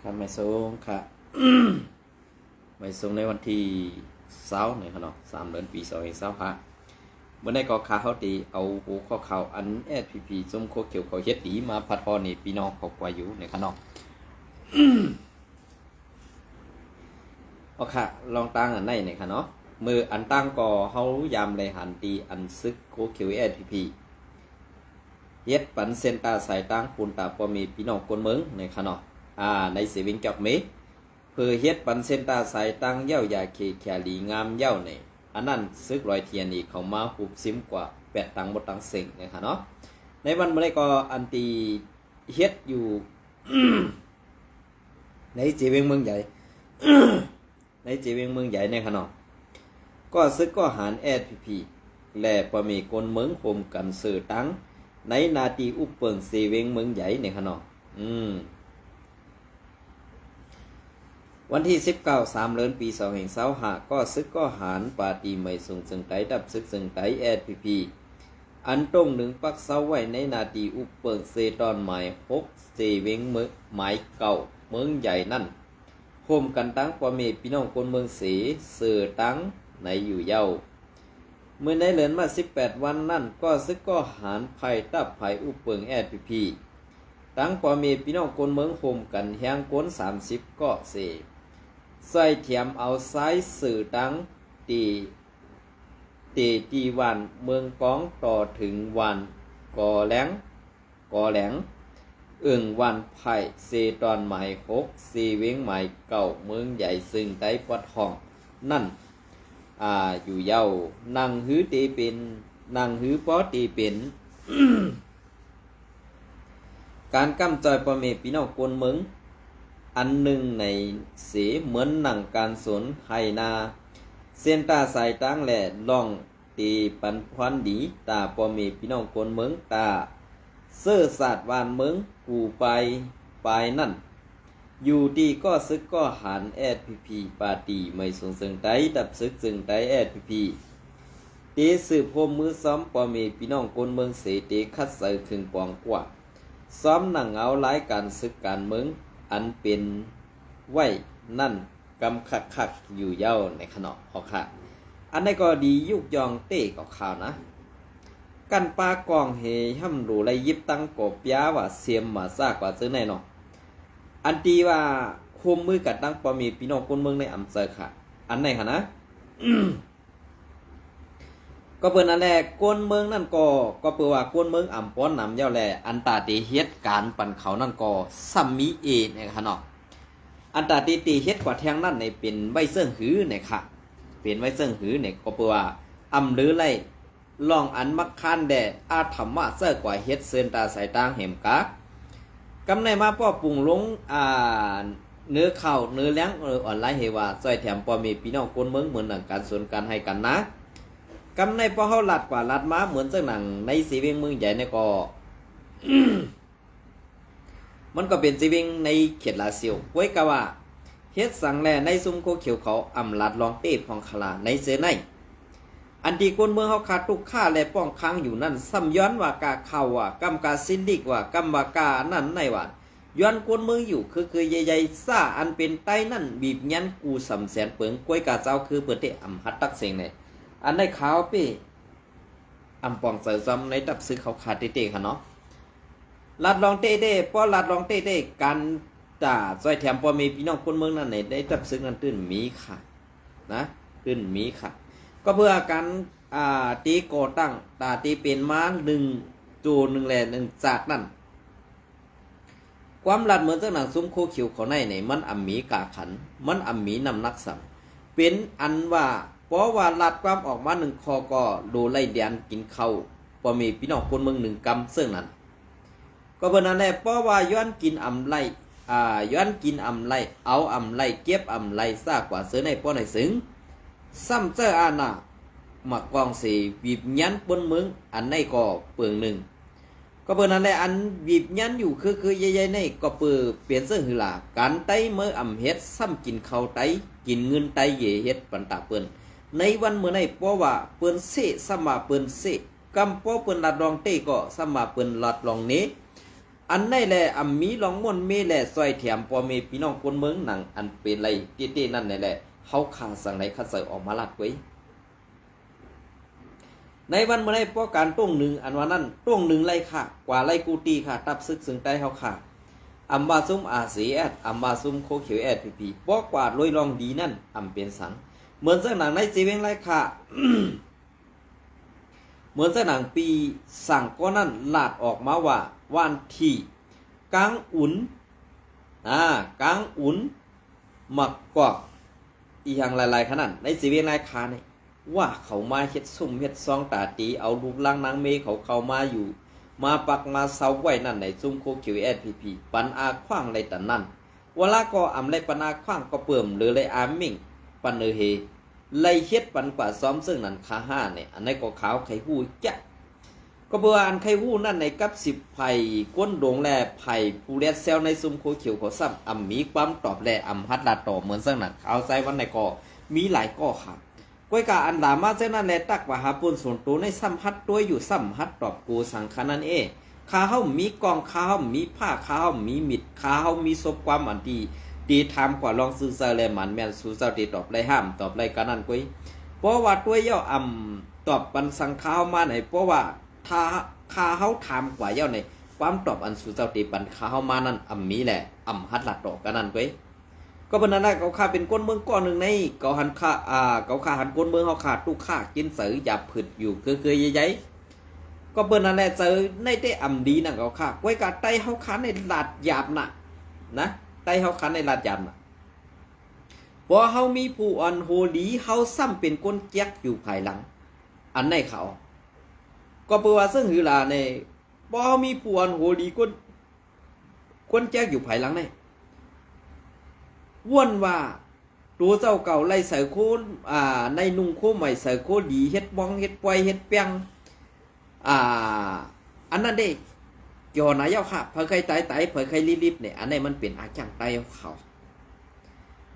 ครับไม่สูงค่ะ ไม่สูงในวันที่20เนี่ยครับเนาะ3 เดือนปี 2565เมื่อได้ก็ข่าวเขาตีเอาหัวข้อข่าวอันSPPส้มโคเขียวเขาเฮ็ดดีมาพัดพอนี่พี่น้องเขากว่าอยู่ในครับเนาะ เอาค่ะลองตั้งอันไหนเนี่ยค่ะเนาะมืออันตั้งก็เขายามเลยหันตีอันซึกโคเขียวSPPเฮ็ดปันเซนตาสายตั้งปูนตาปอมีพี่น้องคนเมืองในค่ะเนาะในเสวิงจับเมเพื่อเฮ็ดปันเซนตาสายตั้งเย้ายาเคแคลีงามเย้าในอันนั้นซึกรอยเทียนนี่เขามาหุบซิมกว่า8 ตังบ่ตังเซ็งนะคะเนาะในวันมื้อนี้ก็อันตีเฮ็ดอยู่ ในเจเวงเมืองใหญ่ ในเจเวงเมืองใหญ่ในค่ะเนาะก็ซึกก็หารSPP และปะมีคนเมืองโฮมกันสื่อตั้งในนาทีอุปเปิงเซเวงเมืองใหญ่ในค่ะเนาะวันที่19 3 เดือนปี 2565ก็ซึกก็หารปาตีไม่ส่งสึงไตดับซึกสึงไตSPP อันตรงหนึ่งปักเสาไว้ในนาทีอุปเปิงเซตอนหมาย6เซเวงเมืองหมายเก่าเมืองใหญ่นั่นโฮมกันตั้งปอเมพี่น้องคนเมืองเสเสือตั้งในอยู่เย้าเมื่อในเหลือนมา18 วันนั่นก็ซึกก็หารภัยตับภัยอุปเปิงSPP ตั้งปอเมพี่น้องคนเมืองโฮมกันแหงก้น30ก็เสใส่เทียมเอาซ้ายสื่อตั้งตีวันเมืองก้องต่อถึงวันก่อแหลงวันไผ่เซตอนหมาย6เซเวงหมายเก่าเมืองใหญ่ซึ่งใต้ปัดห้องนั่นอยู่เย้านางหื้อตีเป็นนางหื้อป้อตีเป็น การกำจอยปอเมพี่น้องคนเมืองอันหนึ่งในเสเหมือนหนังการสนไฮนาเส้นตาสายตั้งแหล่ล่องตีปันพวันดีตาปอเมพี่น้องคนเมืองตาเสื้อศาสตร์วานเมืองกูไปนั่นอยู่ดีก็ซึกก็หันSPP ปาตีไม่สนสึงไตดับซึกสึงไตSPP เตสืบพมมือซ้อมปอเมพี่น้องคนเมืองเสเตคัดใส่ถึงปองกว่าซ้อมหนังเอาหลายการซึกการเมืองอันเป็นไว้นั่นกำคักอยู่เย้าในขณะพอค่ะอันนี้ก็ดียุกยองเต้ก็ข่าวนะกันปากองเฮห้ำรูไรยิบตั้งกบยาว่าเสียมมาซากกว่าซื้อแน่นอนอันตีว่าคุมมือกับตั้งปอมีพี่น้องคนเมืองในอำเภอค่ะอันไหนค่ะนะ ก็เปิ้นอันแรกกวนเมืองนั่นก็เปิ้นว่ากวนเมืองอำป้อนนำเย้าแลอันตาตีเฮ็ดการปั่นเขานั่นก็ซัมมีเอเนี่ยค่ะเนาะอันตาตีเฮ็ดกว่าแทงนั่นในเป็นไว้เซิงหือเนี่ยค่ะเป็นไว้เซิงหือเนี่ยก็เปิ้นว่าอำหรือไรลองอันมักคันแดอาธรรมะเสื้อกว่าเฮ็ดเซินตาสายตางแหมกะกำในมาป้อปรุงลงเนื้อข้าวเนื้อเลี้ยงออนไลน์เฮว่าซอยแถมปอมีพี่น้องคนเมืองเหมือนหนังการสวนการให้กันนะกำในป้อเฮาลัดกว่าลัดมาเหมือนจังหนังในสีเวงเมืองใหญ่เนี่ยก็ มันก็เป็นสีเวงในเขตลาซิวไว้กะว่าเฮ็ดสังแลในซุ้มโคเขียวเขาอำลัดลองเต้พองคลาในเสือในอันที่คนเมืองเขาขาดทุกค่าและป้องค้างอยู่นั่นซ้ำย้อนว่ากาเข้าว่ากำกาซินดิกว่ากำว่ากานั่นในว่าย้อนคนเมืองอยู่คือใหญ่ๆซ่าอันเป็นใต้นั่นบีบยันกูสำแสนเปิงกล้วยกาเจ้าคือเปิดเตอำหัดตักเสียงเนี่ยอันได้ขาวปี้อำปองเสริมซ้ำในตับซื้อเขาขาดเตะค่ะเนาะลัดลองเตะป้อลัดลองเตะกันจ่าซอยแถมป้อมีพี่น้องคนเมืองนั่นในได้ตับซื้อนั้นตื้นมีค่ะนะตื้นมีค่ะก็เพื่อการตีก่อตั้งตีเป็นมา1 แหล่1จากนั่นความลัดเหมือนจังหนังซุ้มโคเขียวเขาในมันอำมีกาขันมันอำมีนำนักสัมเป็นอันว่าเพราะว่าลัดความออกมา1คอก็ดูไล่เดียนกินเข้าพอมีพี่น้องคนเมือง1 กำซึ่งนั้นก็เป็นนั้นแหละเพราะว่าย้อนกินอำไล่ย้อนกินอำไล่เอาอำไล่เก็บอำไล่ซากกว่าเสือในป้อในซึ้งซ้ำเจ้าอาณาหมักกองสีบีบยันบนเมืองอันในก็เปลือง1ก็เปิดนั่นแหละอันบีบยันอยู่คือใหญ่ๆในก็เปลี่ยนเสื้อหือหลาการไตเมื่ออำเฮ็ดซ้ำกินข้าวไตกินเงินไตเย่เฮ็ดปันตาเปิ้นในวันเมื่อในเพราะว่าเปิ้นเสซ้ำมาเปิ้นเสกำเพราะเปิ้นลัดรองเต้ก็ซ้ำมาเปิ้นลัดรองเน อันในแหละอำมีลองม่วนเมแหละซอยแถมปอเมพี่น้องคนเมืองหนังอันเป็นไรเต้ๆนั่นแหละเฮาขาสังไหนคัดใส่ออกมาลัดไว้ในวันเมื่อไรป้อการต้งหนึ่งอันว่านั้นต้งหนึ่งไรค่ะกว่าไรกูตีค่ะตับซึกซึ่งใต้เฮาค่ะอัมบาซุมอาเสียดอัมบาซุมโคเขียวแอดพีป้อกว่าลอยลองดีนั่นอำเป็นสังเหมือนเส้นหนังในจีเวงไรค่ะ เหมือนเส้นหนังปีสั่งก็นั่นลาดออกมาว่าวันที่กลางอุ่นกลางอุ่นหมักกอกอีหยังหลายๆขนาดในจีเวงไรค่ะนี่ว่าเขามาเฮ็ดซุ่มเฮ็ดซองตาตีเอาลูกลังนางเมเขาเข้ามาอยู่มาปักมาเซาไว้นั่นในซุ่มโคคิวแอดพีปันอาขว้างไรแต่นั่นเวลาก็อำไรปันอาขว้างก็เปิ่มหรือไรอามิ่งปันเฮไล่เฮ็ดปันกว่าซ้อมซึ่งนั่นคาห้าเนี่ยอันนี้ก็ขาวไข่หู้จ๊ะก็เบื่ออันไข่หู้นั่นในกับ10ไผ่ก้นโด่งแลไผ่ผู้เลียดเซลในซุ่มโคเขียวเขาซ้ำมีความตอบแลฮัดลาตอบเหมือนซึ่งนั่นขาวใจวันในก็มีหลายก็ค่ะก้อยกาอันลามาเจ้านั่นแลตักว่าหาปุ่นส่วนตัวในซ้ำฮัดตัวอยู่ซ้ำฮัดตอบกูสังขานั่นข้าเฮามีกองข้าเฮามีผ้าข้าเฮามีมิดข้าเฮามีศพความอันดีทำกว่าลองซื้อเซอร์แลมันแม่นสู้เจ้าตีตอบไรห้ามตอบไรกันนั่นก้อยเพราะว่าตัวเย่าตอบปันสังข้าวมาไหนเพราะว่าถ้าข้าเฮาทำกว่าเย่าในความตอบอันสู้เจ้าตีปันข้าเฮามานั่นมีแหละฮัดหลัดตอบกันนั่นก้อยก็เป็นนั่นแหละเขาขาเป็นก้นเมืองก้อนหนึ่งในเขาหันขาเขาขาหันก้นเมืองเขาขาดทุกขากินเสือหยาบผึดอยู่เคยใหญ่ก็เป็นนั่นแหละเจอในได้ดีนั่นเขาขาก้อยกาไตเขาขาในหลาดหยาบนะไตเขาขาในหลาดหยาบพอเขามีผู้อ่อนโหดีเขาซ้ำเป็นก้นแจ๊กอยู่ภายหลังอันในเขาก็เปว่าซึ่งหือลาในพอเขามีผู้อ่อนโหดีก้นแจ๊กอยู่ภายหลังในว่นว่าตัวเจ้าเก่าไล่ใส่โคในนุ่งโคใหม่ใส่โคดีเฮ็ดบ้องเฮ็ดปวยเฮ็ดเปียงอันนั้นเด้เกี่ยวนะเจ้าค่ะเผยใครไตเผยใครรีบเนี่ยอันนี้มันเป็นอาจังไตเขา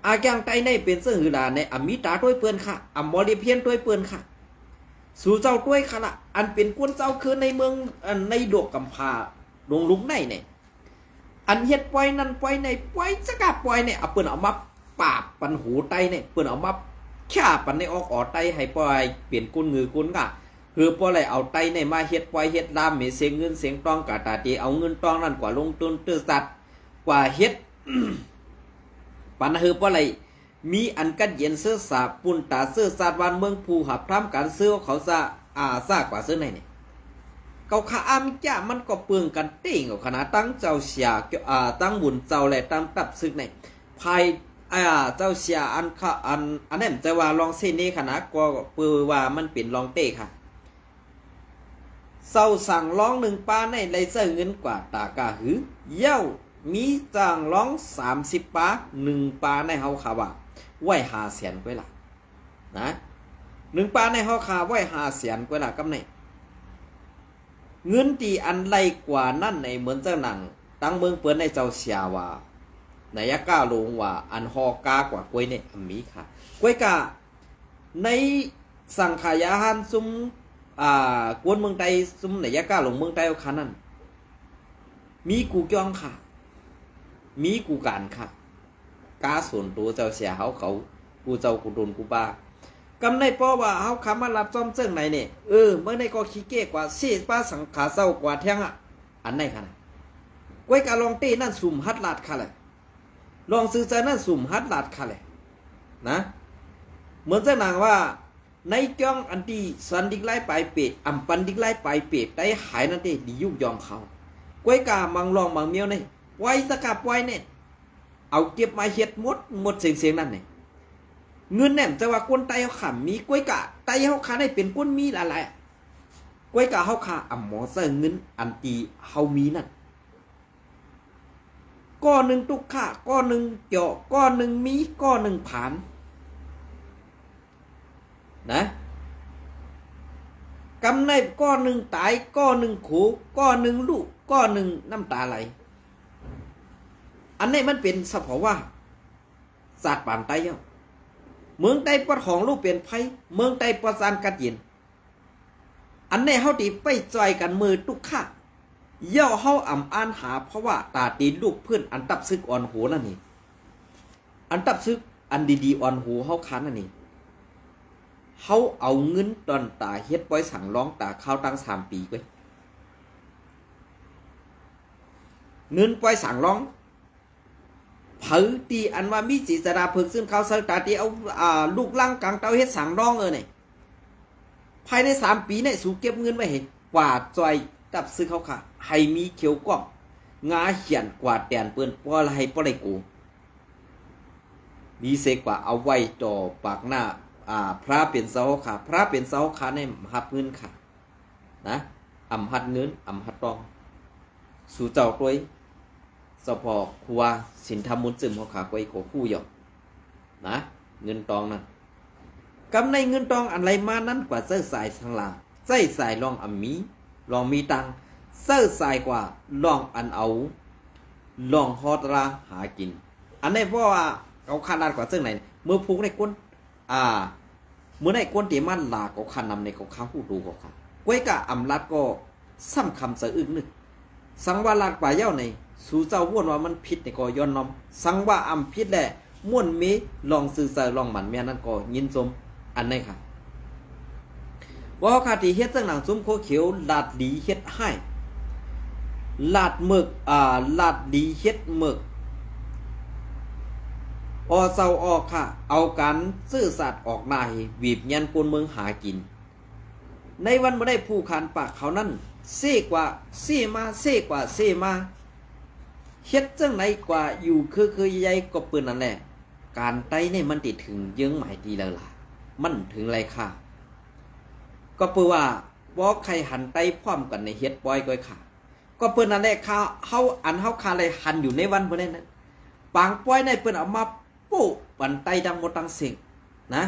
อาจังไตในเป็นเสื้อหือดาในอมิตาด้วยเปื้อนค่ะบริเพียนด้วยเปื้อนค่ะสู่เจ้าด้วยค่ะละอันเป็นกวนเจ้าคือในเมืองในดวกกำพาดงลุกในเนี่ยอันเฮ็ดปล่อยนั่นปล่อยในปล่อยสกัดปล่อยเนี่ยเอาเปิ้นเอามาปาบปันหูไตเนี่ยเปิ้นเอามาฆ่าปันในออกไตให้ปล่อยเปลี่ยนกุนงือกุนกะคือปล่อยเอาไตเนี่ยมาเฮ็ดปล่อยเฮ็ดลามเสียงเงินเสียงตองกะตาตีเอาเงินตองนั่นกว่าลงทุนตื้อสัตว์กว่าเฮ็ด ปันคือปล่อยมีอันกัดเย็นเสื้อสาปุ่นตาเสื้อสาดวันเมืองภูหับพร้ำการซื้อเขาซะซากว่าซื้อในเนี่ยเขาขาอามจ้ามันก็เปลืองกันติ้งขนาดตั้งเจ้าเสียตั้งบุญเจ้าแหละตั้งตับซึกในภายเจ้าเสียอันนั้นจะว่าลองเส้นนี้ขนาดก็เปือว่ามันเป็นลองเต้ค่ะเศร้าสั่งร้อง1ป้าในไรเสื้อเงินกว่าตากาหือเย้ามีจ้างร้อง30ป้า1ป้าในเฮาขาว่าไหว500,000กว่าล่ะนะ1ป้าในเฮาขาไหว500,000กว่าล่ะกำไหนเงินตีอันไรกว่านั่นในเหมือนเจ้าหนังตั้งเมืองเปิ้นในเจ้าเสียว่าในยะก้าลงว่าอันฮอกากว่ากล้วยเนี่ยมีค่ะกล้วยกาในสังขายาหันซุมกวนเมืองไทยซุมในยะก้าลงเมืองไทยเอาคันนั้นมีกูจ้องค่ะมีกูการค่ะกาส่วนตัวเจ้าเสียเขากูเจ้ากูโดนกูบ้ากำในป้อว่าเฮาคำมารับซ่อมเจิ้งไหนเนี่ยเมื่อในก็ขี้เก้กว่าเสียป้าสังขาเศร้ากว่าเที่ยงอันไหนค่ะก้วยกาลองเต้นั่นสุ่มฮัดลาดค่ะเลยลองซื้อใจนั่นสุ่มฮัดลาดค่ะเลยนะเหมือนเจ้านางว่าในจ้องอันที่สันดิกไล่ไปเปะปันดิกไล่ไปเปะได้หายนั่นเต้ดียุกยองเขาก้วยกามังลองมังเมียวเนี่ยไว้สกัดไว้เนี่ยเอาเก็บมาเฮ็ดหมดเสียงนั่นเนี่ยเงินแน่นจะว่าคนไตเขาขามีกล้วยกะไตเขาขาได้เป็นก้นมีอะไรกล้วยกะเขาขาหมอเสื้อเงินอันตีเขามีนั่นก้อนหนึ่งตุกขาก้อนหนึ่งเจาะก้อนหนึ่งมีก้อนหนึ่งผ่านนะกำในก้อนหนึ่งตายก้อนหนึ่งขู่ก้อนหนึ่งลูกก้อนหนึ่งน้ำตาไหลอันนี้มันเป็นสภาวะศาสตร์ป่านไตเนาะเมืองใต้ปะของลูกเปลี่ยนไพ่เมืองใต้ประสานกัดเย็นอันนี้เขาตีไปจอยกันมือตุกข้า เย่าเฮาอ่ำอ่านหาเพราะว่าตาตีลูกเพื่อนอันตับซึกอ่อนหูนั่นนี่อันตับซึกอันดีๆอ่อนหูเฮาคันนั่นนี่เฮาเอาเงินตอนตาเฮ็ดปล่อยสั่งร้องตาข้าวตั้ง3 ปีไว้เงินปล่อยสั่งร้องเผอตีอันว่ามีศีสดาเพิกซึ่งเขาเสตาตีเอาลูกลังกลางเตาเฮ็ดสั่งร้องเนี่ยภายใน3 ปีเนี่ยสู่เก็บเงินไว้ให้กว่าจอยตับซื้อเขาค่ะให้มีเขียวก้องงาเขียนกว่าแตนเปิ้นบ่ให้บ่ได้กูดีเสกว่าเอาไว้จ่อปากหน้าพระเป็นเสาค่ะพระเป็นเสาค่ะในหับเงินค่ะนะอำหัดเงินอำหัดตองสู่เจ้าตัวสพอครัวสินธรรมมุนซึมเขาขาไว้โขคู่หยอกนะเงินตองนั่นกำในเงินตองอะไรมานั้นกว่าเสื้อสายทางลาใส่สายลองมีลองมีตังเสื้อสายกว่าลองอันเอาลองฮอตราหากินอันนี้เพราะว่าเขาขนาดกว่าเสื้อไหนเมื่อพูกในก้นเมื่อในก้นเตียมันลาเขาขานำในเขาข้าหูดูเขาค่ะก้วยกะอำลัดก็ซ้ำคำเสืออึกนึกสังวาลาดกว่าเย้าในสู่เจ้าว่นว่ามันผิดในก็ย้อนน้อมสังว่าอำผิดแหละม่วนเมลองสื่อสารลองหมันแม่นั่นก็ยินสมอันนี้ค่ะว่าคาที่เฮ็ดจังหนังซุ้มโคเขียวลาดดีเฮ็ดให้ลาดหมึกลาดดีเฮ็ดหมึกเศร้าออกค่ะเอาการซื่อสัตย์ออกนายบีบยันกวนเมืองหากินในวันบ่ได้ผู้ขานปากเขานั่นเซกว่าเซมาเซกว่าเซมาเฮ็ดจังไหนกว่าอยู่คือใหญ่ก็ปืนนั่นแหละการไต้เนี่ยมันติดถึงเยื้องหมายดีแล้วล่ะมันถึงไรค่ะก็เปื่อว่าบ่ใครหันไต้พร้อมกันในเฮ็ดปล่อยก้อยค่ะก็เปิ้นนั่นแหละค่ะเฮาอันเฮาคาเลยหันอยู่ในวันบ่ได้นั้นปางปล่อยในเปิ้นเอามาปุ๊ปันไต้ดังบ่ตังเสียงนะ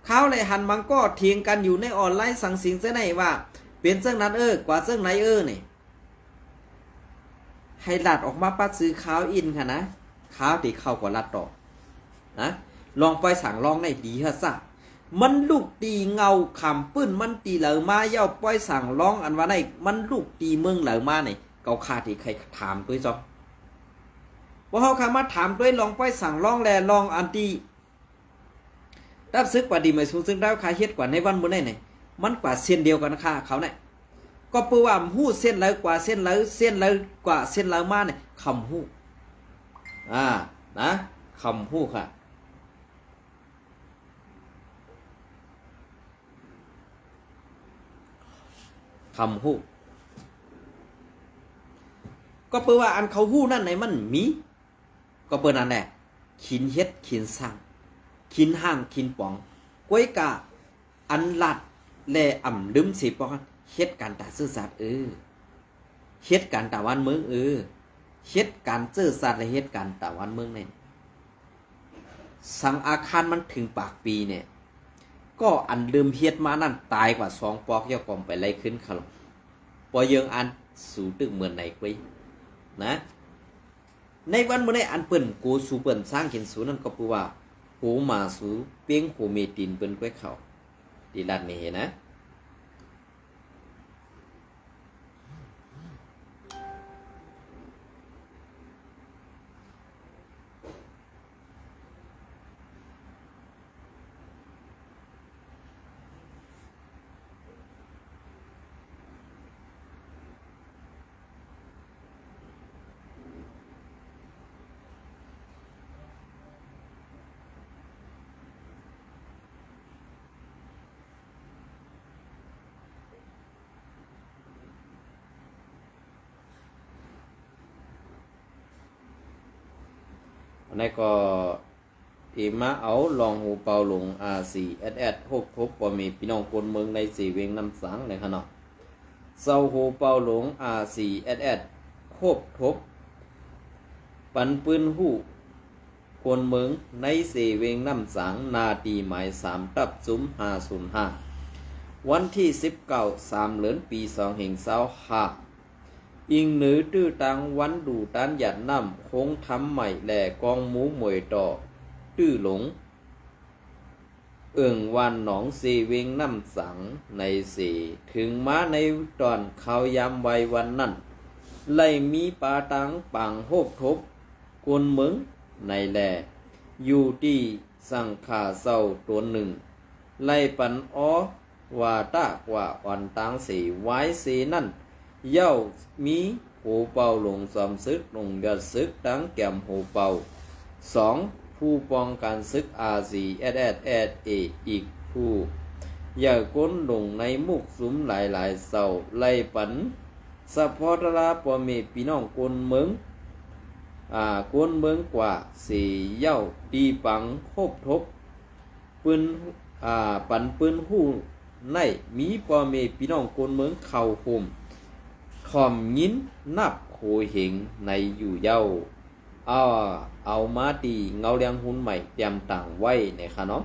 เขาเลยหันมันก็เถียงกันอยู่ในออนไลน์สั่งสิงซะไหนว่าเป็นเรื่องนั้นกว่าเรื่องไหนนี่ให้ลัดออกมาปัดซื้อข้าวอินค่ะนะข้าวที่เข้ากว่าลัดต่อนะลองไปสั่งลองในดีฮะซะมันลูกตีเงาคำปื้นมันตีเหลามาเย้าปล่อยสั่งร้องอันว่าในมันลูกตีเมืองเหลามาเนี่ยเกาคาที่ใครถามด้วยซ้อว่าเขาคามาถามด้วยลองปล่อยสั่งร้องแลลองอันตีรับซึกกว่าดีไหมสูงซึ่งได้ขาเฮ็ดกว่าในวันบนได้เนี่ยมันกว่าเส้นเดียวกันค่ะเขาเนี่ยก็เปื่อว่าหู้เส้นแล้วกว่าเส้นแล้วเส้นแล้วกว่าเส้นแล้วมาเนี่ยคำหู้นะคำหู้ค่ะคำหู้ก็เปื่อว่าอันเขาหู้นั่นไหนมันมีก็เปื่อนั่นแหละขินเฮ็ดขินสร้างขินห้างขินป๋องก้วยกะอันลัดแลอ่ำลืมสิปอนเฮ็ดการตาซื่อสัตย์เฮ็ดการตะวันเมืองเฮ็ดการซื่อสัตย์และเฮ็ดการตะวันเมืองเนี่ยสังอาคารมันถึงปากปีเนี่ยก็อันลืมเฮ็ดมานั่นตายกว่า2 ปอกย่อกอมไปไล่ขึ้นขลมปอเยิงอันสู่ตึกเหมือนไหนกวยนะในวันมื้อนี้อันเปิ้นกูสู่เปิ้นสร้างกินสู่นั่นก็คือว่าโหมาสู่เปียงโหเมตินเปิ้นกวยเขาดีลัดนี่เห็นนะอันนี้ก็ที่มาเอาลองหูเป่าหลงR4SS 6บ่มีพี่น้องคนเมืองใน4เวียงน้ำสังในขณะเซาหูเป่าหลง R4SS ครบทบปันปืนหู้คนเมืองใน4เวียงน้ำสังนาทีหมาย3ตับซุ้ม505วันที่19 3 เดือนปี2525อิงหนือตื้อตังวันดูตันหยัดน้ำคงทำใหม่แหล่กองหมูหมวยต่อตื้อหลงวันหนองสีเวงน้ำสังในสีถึงมาในตอนเขายามไววันนั้น ไล่มีปาตังปังโฮบทบกวนเมืองในแลอยู่ที่สังขาเศร้าตัวหนึ่งไล่ปันอ้อว่าตากว่าอ่อนตังสีไว้สีนั่นเย้ามีหูเป่าลงสอมซึกลงยอดซึกตั้งแก้มหูเป่าสองผู้ป้องกันซึกอาซีเอสเอสเอสเออีกผู้อย่าก้นลงในมุกสุมหลายเศร้าไล่ปันสะพอตราปอเมพี่น้องกวนเมืองกวนเมืองกว่าสีเย้าตีปังโคบทบปืนปันปืนหู้ในมีปอเมพี่น้องกวนเมืองเข่าห่มขอมยินนับโคเหงในอยู่เย้าเอามาตีเงาเลียงหุ่นใหม่เตรียมต่างไว้เนี่ยค่ะเนาะ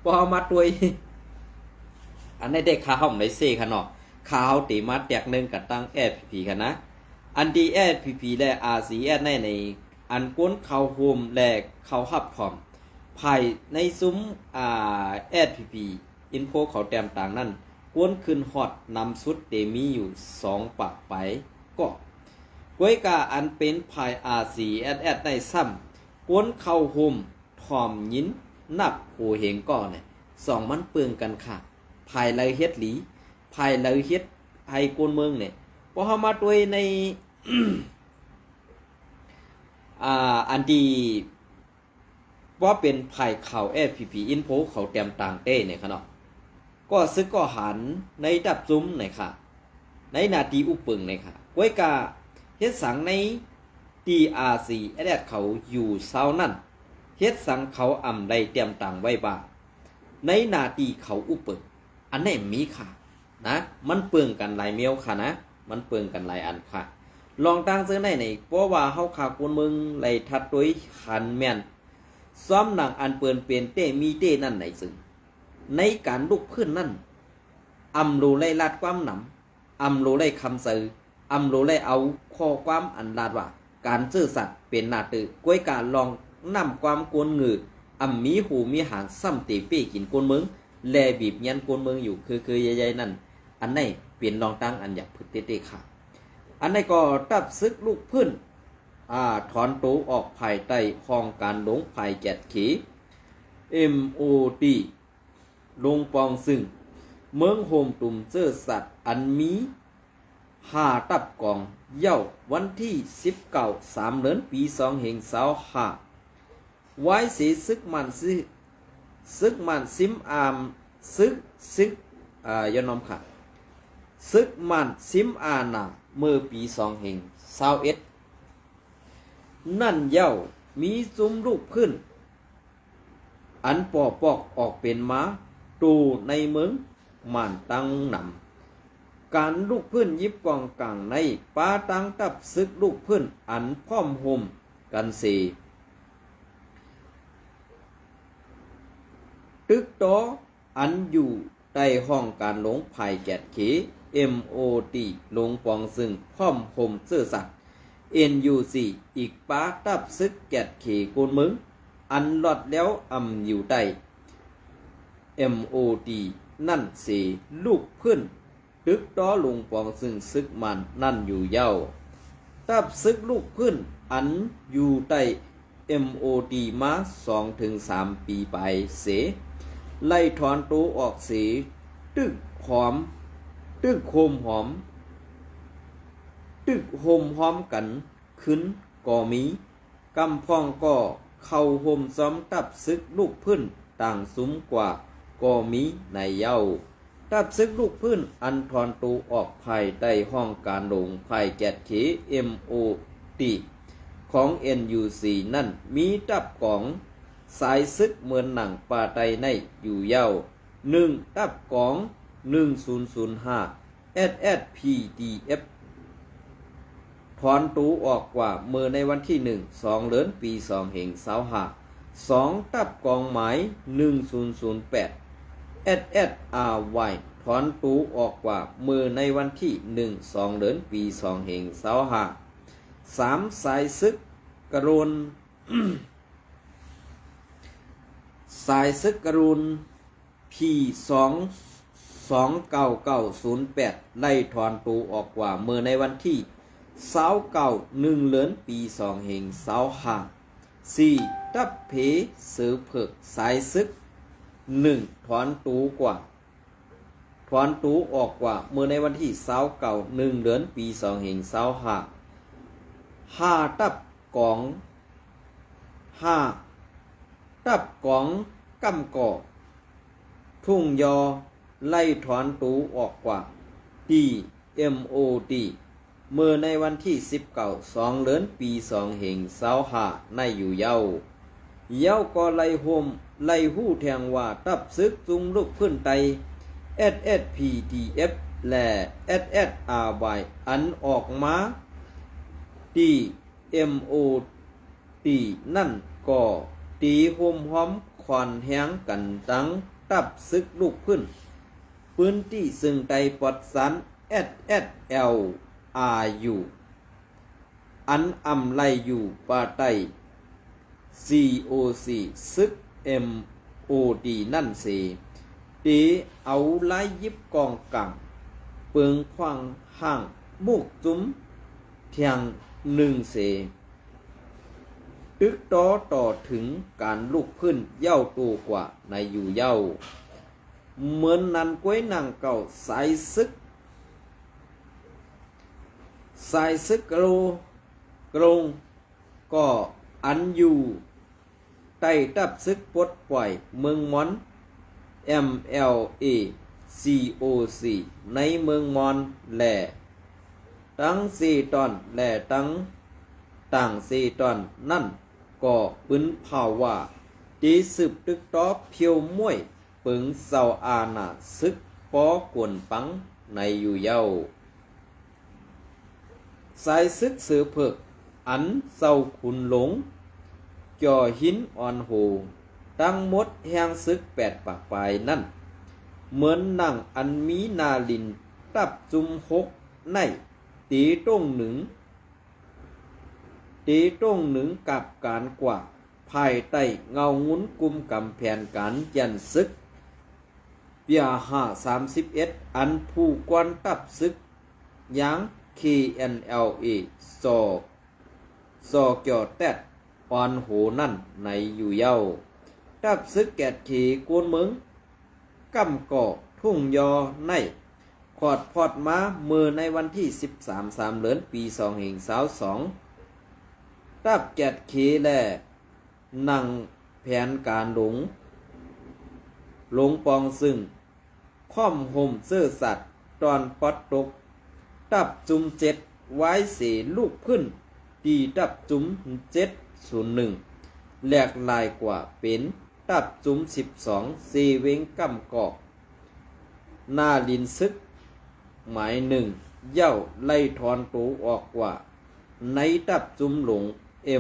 พอเอามาตัวอันนี้ได้ข่าวในเซ่ค่ะเนาะข่าวตีมาแตกหนึ่งกับตั้งFPPค่ะนะอันดีFPPและRCSในอันก้นเขาโฮมและเขาหับพร้อมภายในซุ้มFPP อินโฟเขาเตรียมต่างนั้นก้นขึ้นฮอตนำสุดเดมีอยู่2 ปากไปก็ก้วยกาอันเป็นภาย RCS ในซ้ำก้นเขาโฮมทอมยินนับโหเหงก่อนเนี่ย2มันเปลืองกันค่ะภายเลยเฮ็ดหลีภายเลยเฮ็ดให้กวนเมืองเนี่ยพอเฮามาด้วยใน อันดีว่าเป็นภายข่าว FPP Info เขาเตรียมต่างเต้เนี่ยค่ะเนาะก็ซึกก็หันในดับซุ้มเนี่ยค่ะในนาทีอุปึงเนี่ยค่ะก้วยกาเฮ็ดสังใน DRC แอดเขาอยู่เซานั่นเฮ็ดสังเขาอ่ำได้เตรียมต่างไว้บ้างในนาทีเขาอุปึงอันนี้มีค่ะนะมันเปลืองกันหลายเมียวค่ะนะมันเปลืองกันหลายอันค่ะลองตั้งซื้อในเพราะว่าเฮาขากวนเมืองไหลทัดด้วยหันแม่นซ้อมหนังอันเปื้อนเปลี่ยนเต้มีเต้นั่นไหนซึ่งในการลุกขึ้นนั่นอำรู้ไล่ลาดความหนำอำรู้ไล่คำสื่ออำรู้ไล่เอาข้อความอันลาดว่าการซื่อสัตย์เป็นหน้าตื้อกล้วยการลองนำความกวนงืออำมีหูมีหางซ้ำตีปี้กินกวนเมืองแลบีบยันกวนเมืองอยู่คือใหญ่ๆนั่นอันไหนเปลี่ยนลองตั้งอันอยากพึ่เต้ๆค่ะอันไหนก็ตับซึกลูกพื้นถอนตัวออกภายใต้ห้องการหลงภายแกดขี MOD ลงปองซึ่งเมืองโฮมตุ่มเสื้อสัตว์อันมีตับกองเย้าวันที่19 3 เดือนปี2565ไว้สีซึกมันซิมอามซึกยอนอมค่ะซึกมันซิมอานาเมื่อปี2021นั่นเย้ามีซุ้มลูกพื้นอันปอกออกเป็นม้าตูในเมืองมันตั้งนำการลูกพื้นยิบกองกลางในป้าตั้งตับซึกลูกพื้นอันพร้อมห่มกันสีตึกโตอันอยู่ใต้ห้องการหลงภายแกดเข MOD ลงปองซึ่งพร้อมห่มเสื้อสัตว์ NUC อีกป้าตับซึกแกดเขโกนมึงอันหลอดแล้วอยู่ใต้ MOD นั่นสีลูกพื้นตึกต้อลงปองซึ่งซึกมันนั่นอยู่เย้าตับซึกลูกพื้นอันอยู่ใต้ MOD มา 2-3 ปีไปเสไล่ถอนตัวออกเสีตึกโฮมหอมกันขึ้นก่อมีกำพองก็เข้าห่มซ้อมตับซึกลูกพื้นต่างซุ้มกว่าก็มีในเย้าตับซึกลูกพื้นอันถอนตัวออกภายใต้ห้องการหลงภายแกดเข MOD ของ NUC นั่นมีตับของสายซึกเหมือนหนังป่าไตในอยู่เย้า1ตับของ1005 SSPDF ถอนตัวออกกว่าเมื่อในวันที่2 เดือนปี2565 2ตับกองหมาย1008 SSRY ถอนตัวออกกว่าเมื่อในวันที่2 เดือนปี2565 3สายซึกกรุณ สายซึกกรุณ P29908 ไล่ถอนตัวออกกว่าเมื่อในวันที่ สาวเก่าหนึ่งเหลือนปีสองเหงสาวหาสี่ตับเพสือเผือกสายซึกหนึ่งถอนตูกว่าถอนตูออกกว่าเมื่อในวันที่สาวเก่าหนึ่งเดือนปีสองเหงสาวหาห้าตับกองห้าตับกองกำก่อทุ่งยอไล่ถอนตูออกกว่า DMOD เมื่อในวันที่19 2เดือนปี2เหงสาวหาในอยู่เย้าก็ไล่ห่มไล่หู้แทงว่าตับซึกจุงลุกขึ้นไต SSPDF และ SSRY อันออกมา DMOD นั่นก็ตีห่มหอมขอนแหงกันตั้งตับซึกลุกขึ้นพื้นที่ซึ่งไตปลอดสาร SSLRU อันอำไลอยู่ป่าไต COC ซึก MOD นั่นเสตีเอาไล่ยิบกองกังเปิงขวางห่างมุกจุ้มเทียงหนึ่งเสตึกต่อถึงการลุกขึ้นเย้าตัวกว่าในอยู่เย้าเหมือนนันก้วยนางเก่าสายซึกกรงก็อันอยู่ใต้ตับซึกปลดปล่อยเมืองมอน MLA COC ในเมืองมอนแหล่ตั้งสี่ตอนแหล่ตั้งต่างสี่ตอนนั่นก็ปืนภาวะจีสืบตึกตอเพียวม้วยปึงเศร้าอาณาซึกปอกวนปังในอยู่เย้าสายซึกสือเผือกอันเศร้าขุนหลงจ่อหินอ่อนโหตั้งมดแห่งซึก8 ปากปลายนั่นเหมือนนั่งอันมีนาลินตับจุมหกในตีต้งหนึ่งกับการกว่าภายใต้เงางุ้นกุมกำแผนการยันซึกเปีย531อันผู้กวนตับซึกยัง KNLA ซอเกี่ยวแตดอ่อนโหนั่นในอยู่เย้าตับซึกแกดขีกวนเมืองกำก่อทุ่งยอในขอดพอดมาเมื่อในวันที่13 เดือนปี2เหงสาว2ตับแกดขีและนั่งแผนการหลงปองซึ่งค่อมห่มเสื้อสัตว์ตอนปอดตกตับจุม7ไว้เสลูกขึ้นตีตับจุม701แหลกลายกว่าเป็นตับจุม12เซเวงกำกอกหน้าลินซึกหมายหนึ่งเย้าไล่ถอนตูออกกว่าในตับจุมหลง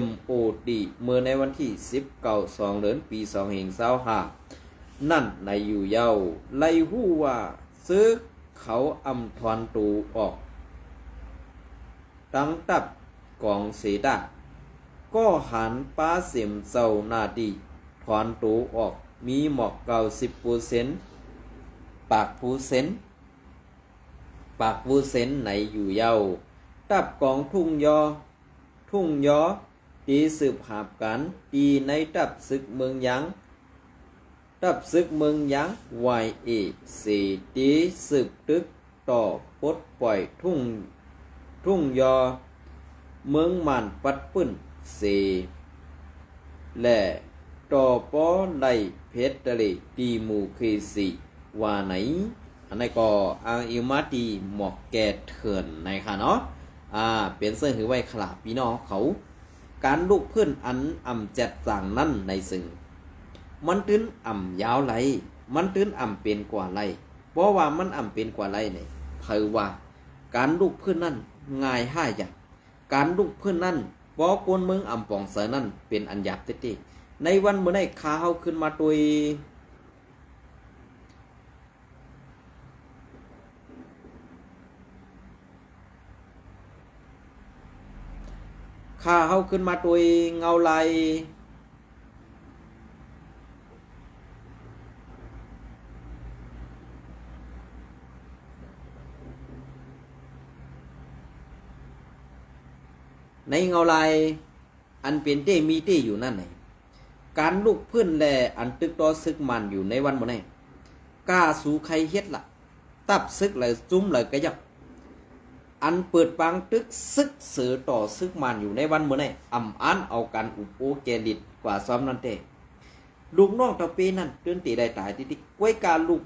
MOD เมื่อในวันที่19 2เดือนปี2เหงสาวหานั่นในอยู่เย้าไล่หู้ว่าซึกเขาอำถอนตูออกตั้งตับกองเสดาก็หันป้าเสียมเศร้านาดีถอนตูออกมีหมอก90%ปากผู้เซนในอยู่เย้าตับกองทุ่งยอตีสืบหาบกันตีในตับศึกเมืองยังYA เสตีสืบตึกต่อปลดปล่อยทุ่งยอเมืองมันปัดปื้นเสและต่อปอไลเพชรทะเลตีหมู่เคสีว่าไหนอันนี้ก็อ้างอิวมาตีหมอกแกเถื่อนในค่ะเนาะเป็นเสื้อหือไว้ขลาพี่น้องเขาการลุกขึ้นอันอ่ำจัดสั่งนั่นในซึ่งมันตื้นอ่ำยาวไหลมันตื้นอ่ำเป็นกว่าไหลเพราะว่ามันอ่ำเป็นกว่าไหลเนี่ยเผยว่าการลุกขึ้นนั่นง่ายห้าอย่างการลุกขึ้นนั่นเพราะคนเมืองอ่ำปองเสนั่นเป็นอันหยาบเต้ในวันเมื่อได้ข้าเฮาขึ้นมาตัวข้าเฮาขึ้นมาตัวเงาไหล ในเงาลายอันเป็นเต้มีเต้อยู่นั่นไหนการลุกพื้นแลอันตึกต่อซึกมันอยู่ในวันบ่ไหนกล้าสู่ใครเฮ็ดล่ะตับซึกเลยจุ้มเลยกระยับอันเปิดปังตึกซึกเสือต่อซึกมันอยู่ในวันบ่ไหนอ่ำอันเอากันอุปโอเกลิดกว่าซ้อมนั่นเต้ลูกน้องตะเปนั่นเตือนตีได้ตายติกล้วยการลูก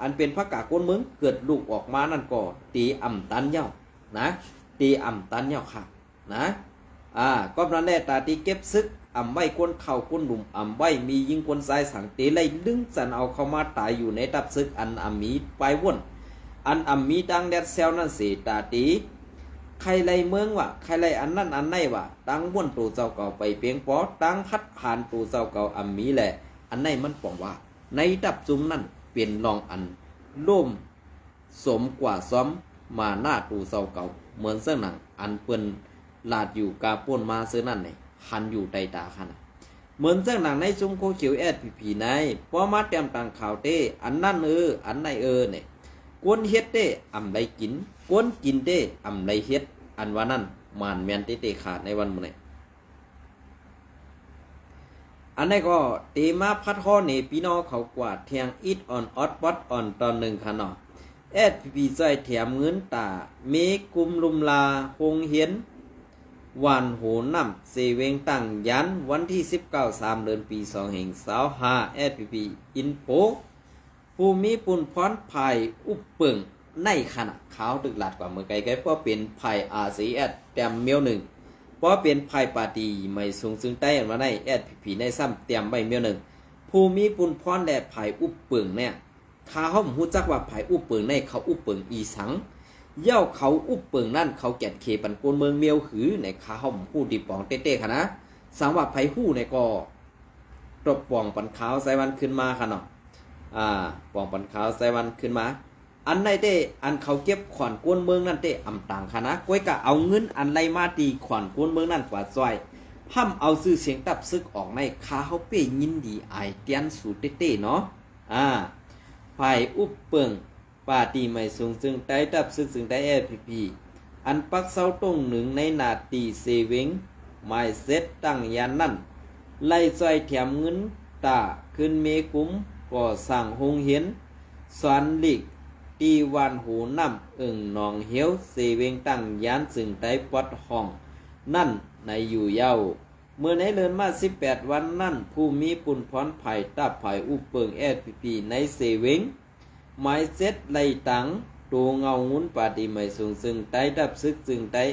อันเป็นพระกาก้นมึงเกิดลูกออกมานั่นก็ตีอ่ำตันเย้านะตีอ่ำตันเย้าค่ะนะก็นั้นแหละตาตีเก็บซึกอ่ำไว้ก้นเข่าก้นหลุมอ่ำไว้มียิงก้นทรายสังเตไล่ดึงสันเอาเข้ามาตายอยู่ในตับซึกอันอ่ำมีไปว่นอันอ่ำมีดังแดดเซลนั่นสิตาตีใครไล่เมืองวะใครไล่อันนั้นอันไหนวะตั้งว่นตัวเจ้าเก่าไปเพียงพอตั้งพัดผ่านตัวเจ้าเก่าอ่ำมีแหละอันไหนมันปองว่าในดับจุ่มนั่นเป็นรองอันล่มสมกว่าซ้อมมาหน้าตูเสาเก่าเหมือนเสื้อหนังอันเปิ้นลาดอยู่กาป่นมาเสื้อนั่นเนี่ยหันอยู่ใต้ตาขนาดเหมือนเสื้อหนังในจุ่มโคเขียวแอดผีในพอมาเตรียมต่างข่าวเต้อันนั่นอันไหนเนี่ยกวนเฮ็ดเต้อำไรกินกวนกินเต้อำไรเฮ็ดอันว่านั่นมานแมนเต้ขาดในวันมื้อนี้อันนี้ก็ตีมาพัดข้อนี่พี่น้องเขากว่าเทียงอิดอ่อนออดปัดอ่อนตอนหนึ่งค่ะเนาะแอดพีใจแถมเงินตาเมกุมลุมลาคงเห็นวันโหน้ำเสเวงตั้งยันวันที่19 เดือนปี2525แอดพีอินโฟผู้มีปุ่นพรภายอุปเปิงในขณะขาวตึกหลัดกว่าเมื่อไกลๆเพราะเป็นภายอาซีแอดแต้มเมียวหนึ่งเพราะเป็นภายปาตีไม่สูงซึ่งใต้มาในแอดผีในซ้ำเตรียมใบเมียวหนึ่งผู้มีปุนพรและภายอุปเปิงเนี่ยข้าห้อมหูจักว่าภายอุปเปิงในเขาอุปเปิงอีสังเย่าเขาอุปเปิงนั่นเขาแก่เคปันโกนเมืองเมียวหือในข้าห้อมหูดีปองเต้ๆค่ะนะสังว่าภายหูในก็ตบปองปันขาวใส่วันขึ้นมาค่ะเนาะปองปันขาวใส่วันขึ้นมาอันในเต้อันเขาเก็บขวานกวนเมืองนั่นเต้อำต่างคณะก้อยกะเอาเงินอันไรมาตีขวานกวนเมืองนั่นกว่าซอยห้ำเอาซื้อเสียงตับซึกออกในคาเขาเป้ยินดีไอเตียนสูเต้เนาะภายอุปเปิงปาตีไม่สูงซึ่งใต้ตับซึกซึ่งใต้พีอันปักเสาตรงหนึ่งในนาตีเซเวงไม้เซตตั้งยานนั่นไล่ซอยแถมเงินตาขึ้นเมกุมก่อสั่งหงเห็นสอนหลีกตีวันหูน้ำนองเหียวเสเวงตั้งยานซึ่งไต้ปอดห้องนั่นในอยู่เย้าเมื่อในเลือนมา18 วันนั่นผู้มีปุ่นพรไผ่ตับไผ่อุปเปิงพีในเสเวงไม้เซ็ตไล่ตังตัวเงางุ้นปาติไม่สูงซึ่งไต้ดับซึกซึ่งไต้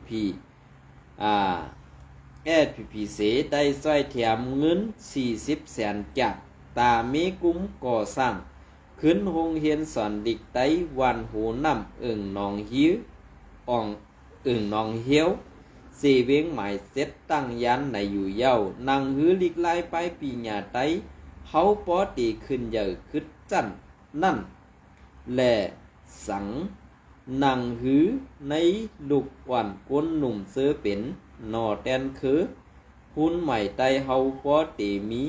พีเสไต้ซอยแถมเงิน40 แสนจากตามีกุ้มก่อสร้างขึ้นหงเฮียนสอนดิกไต้วันหูน้ำนองหิวอ่องนองเหียวเสเวงหมายเซ็ตตั้งยันในอยู่เย้านังหือลิกไล่ไปปีหญ้าไต้เฮาปอตีขึ้นเยอะขึ้นจันนั่นแลสังนังหือในลูกวันก้นหนุ่มเสือเป็นนอแตนคือหุ่นใหม่ไต้เฮาปอตีมี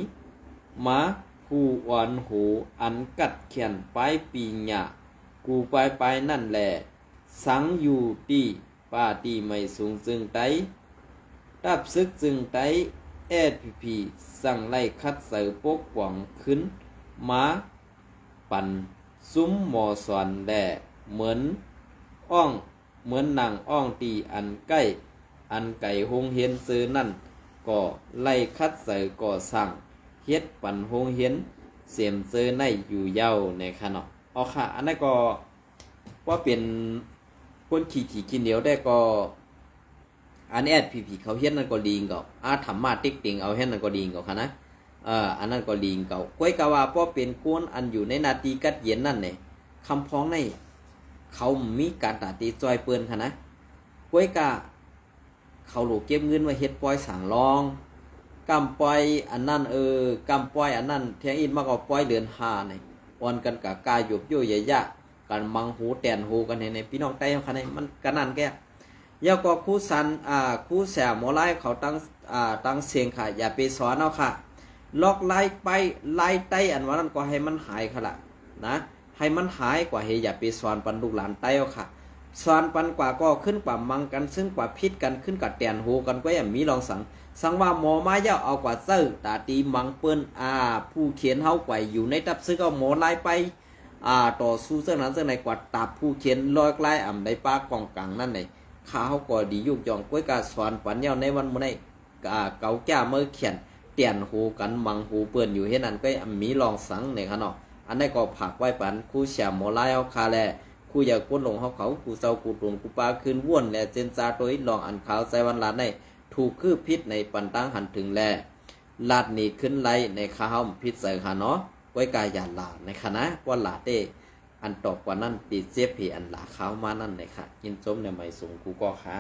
มาผู้อ่อนหูอันกัดเขียนปลายปีหญ้ากูไปนั่นแหละสังอยู่ตีป้าตีไม่สูงจึงไต้ตับซึกจึงไต้พีสั่งไล่คัดเสือปกป้องขึ้นมาปั่นซุ้มหมอสอนแหล่เหมือนนางอ่องตีอันใกล้อันไก่หงเฮียนซื้อนั่นก็ไล่คัดเสือก่อสั่งเฮ็ดปั่นหงเฮียนเสียมเซอในอยู่เย้าในขณะค่ะอันนั้นก็ว่าเป็นคนขี่กินเหนียวได้ก็อันนี้พีเขาเฮ็ดนั่นก็ดีงก็ธรรมะติ๊กติงเอาเฮ็ดนั่นก็ดีงก็ค่ะนะอันนั้นก็ดีงก็ก้อยกะว่าเพราะเป็นกวนอันอยู่ในนาทีกัดเย็นนั่นเนี่ยคำพ้องในเขามีการตัดตีจอยเปิ้นค่ะนะก้อยกะเขาหลูกเก็บเงินไว้เฮ็ดปล่อยสั่งรองกำปล่อยอันนั้นกำปล่อยอันนั้นเทียงอินมากกว่าปล่อยเดือน5เนี่ยอ่อนกันกับกายหยบโยใหญ่ๆกันมังหูแตนหูกันในพี่น้องใต้ค่ะในมันกันนั่นแกยาวก็คู่สันคู่แสบหมอไล่เขาตั้งเสียงค่ะอย่าไปสอนเอาค่ะล็อกไล่ไปไล่ไต้อันว่านั้นก็ให้มันหายค่ะล่ะนะให้มันหายกว่าเฮอย่าไปสอนปันลูกหลานใต้เอาค่ะ สอนปันกว่าก็ขึ้นกว่ามังกันซึ่งกว่าพิษกันขึ้นกับแตนโหกันก็ยังมีลองสังว่าหมอมาเย้าเอากว่าเซ้อตาตีมังเปิ้นผู้เขียนเฮาไว้อยู่ในตับซึกเอาหมอไล่ไปต่อสู้เสื้อนั้นเสื้อในกว่าตับผู้เขียนลอยไล่อ่ำได้ปากองกลางนั่นไหนข้าเฮาก็ดียุกยองก้วยกาสอนปันเย้าในวันมื้อนี้เกาแก้เมื่อเขียนเตียนโหกันมังโหเปิ้นอยู่เฮ็ดนั้นก็มีลองสังในค่ะเนาะอันนี้ก็ผักไว้ปันคู่เสียหมอไล่เอาคาแลคูอยากก้นลงเขาคูเศร้าคูตรงคูปลาคืนว่วนและเจนซาตัวลองอันขาวใส่วันลาดในถูกคือพิษในปันตั้งหันถึงแลลาดนี่ขึ้นไลในข้าวพิษใส่ค่ะเนาะไว้กายยาลาในคณะว่าลาเตอันตอบกว่านั้นปีเสียผีอันลาข้าวมานั่นในค่ะกินส้มในไม่สูงกูก็ค่ะ